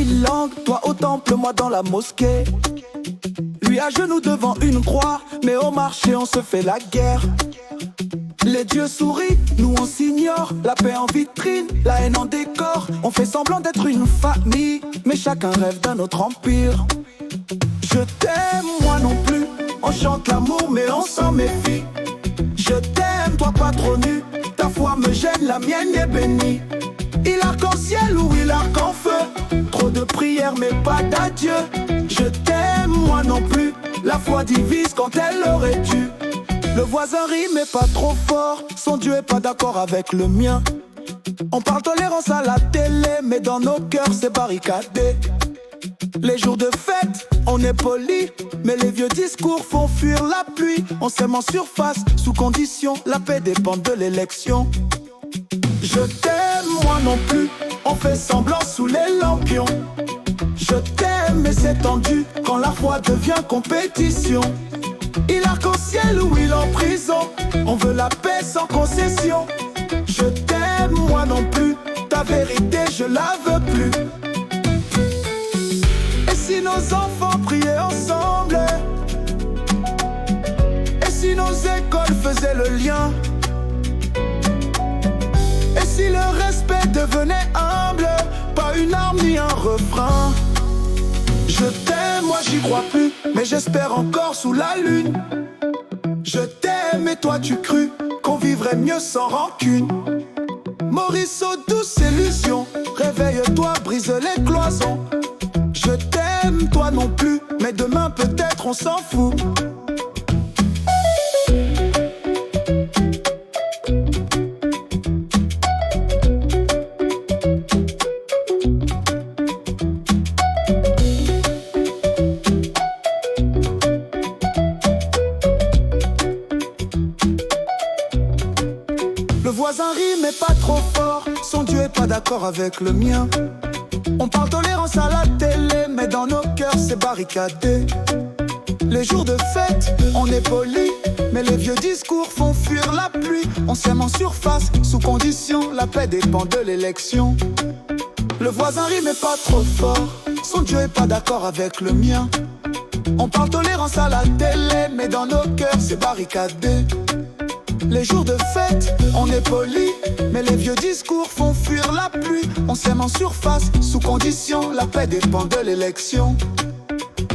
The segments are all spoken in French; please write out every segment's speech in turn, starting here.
mille langues, toi au temple, moi dans la mosquée. Lui à genoux devant une croix, mais au marché on se fait la guerre. Les dieux sourient, nous on s'ignore. La paix en vitrine, la haine en décor. On fait semblant d'être une famille, mais chacun rêve d'un autre empire. Je t'aime, moi non plus. On chante l'amour, mais on s'en méfie. Je t'aime, toi pas trop nu. Ta foi me gêne, la mienne est bénie. Il arc-en-ciel ou il arc-en-feu. Trop de prières, mais pas d'adieu. Je t'aime, moi non plus. La foi divise quand elle aurait dû. Le voisin rit mais pas trop fort. Son Dieu est pas d'accord avec le mien. On parle tolérance à la télé, mais dans nos cœurs c'est barricadé. Les jours de fête, on est poli, mais les vieux discours font fuir la pluie. On s'aime en surface, sous condition. La paix dépend de l'élection. Je t'aime, moi non plus. On fait semblant sous les lampions. Je t'aime, mais c'est tendu quand la foi devient compétition. Il arc-en-ciel ou il en prison. On veut la paix sans concession. Je t'aime, moi non plus. Ta vérité, je la veux plus. Et si nos enfants priaient ensemble? Et si nos écoles faisaient le lien? Et si le respect devenait humble? Pas une arme ni un refrain. Je t'aime, moi j'y crois plus, mais j'espère encore sous la lune. Je t'aime et toi tu crus qu'on vivrait mieux sans rancune. Maurice aux douces illusions, réveille-toi, brise les cloisons. Je t'aime, toi non plus, mais demain peut-être on s'en fout. Le voisin rit mais pas trop fort. Son Dieu est pas d'accord avec le mien. On parle tolérance à la télé, mais dans nos cœurs c'est barricadé. Les jours de fête, on est poli, mais les vieux discours font fuir la pluie. On s'aime en surface, sous condition. La paix dépend de l'élection. Le voisin rit mais pas trop fort. Son Dieu est pas d'accord avec le mien. On parle tolérance à la télé, mais dans nos cœurs c'est barricadé. Les jours de fête, on est poli, mais les vieux discours font fuir la pluie. On s'aime en surface, sous condition. La paix dépend de l'élection.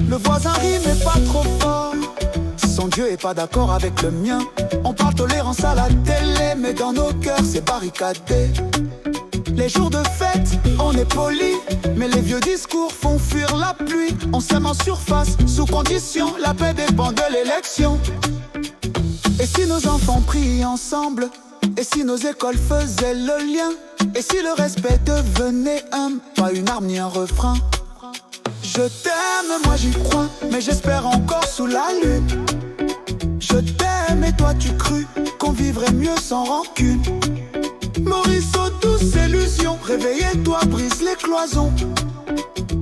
Le voisin rit mais pas trop fort. Son Dieu est pas d'accord avec le mien. On parle tolérance à la télé, mais dans nos cœurs c'est barricadé. Les jours de fête, on est poli, mais les vieux discours font fuir la pluie. On s'aime en surface, sous condition. La paix dépend de l'élection. Et si nos enfants prient ensemble? Et si nos écoles faisaient le lien? Et si le respect devenait pas une arme ni un refrain? Je t'aime, moi j'y crois, mais j'espère encore sous la lune. Je t'aime et toi tu crus qu'on vivrait mieux sans rancune. Maurice aux douces illusions, réveille-toi, brise les cloisons.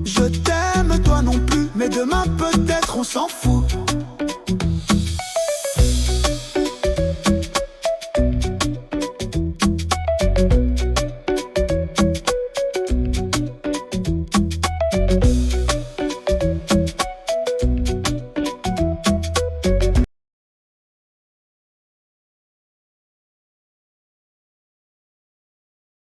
Je t'aime, toi non plus, mais demain peut-être on s'en fout.